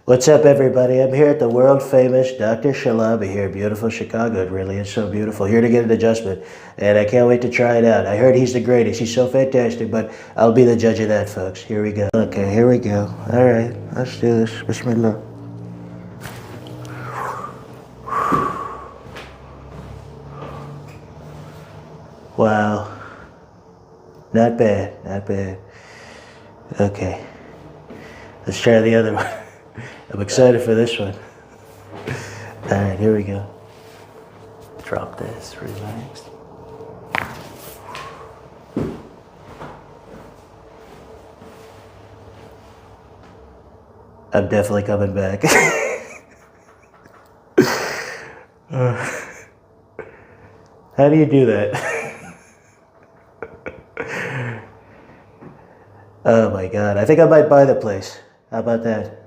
What's up, everybody? I'm here at the world famous Dr. Shalabi here, beautiful Chicago. It really is so beautiful. Here to get an adjustment, and I can't wait to try it out. I heard he's the greatest. He's so fantastic, but I'll be the judge of that, folks. Here we go. Okay, here we go. All right, let's do this. Bismillah. Wow. Not bad, not bad. Okay. Let's try the other one. I'm excited for this one. All right, here we go. Drop this, relax. I'm definitely coming back. How do you do that? Oh my God, I think I might buy the place. How about that?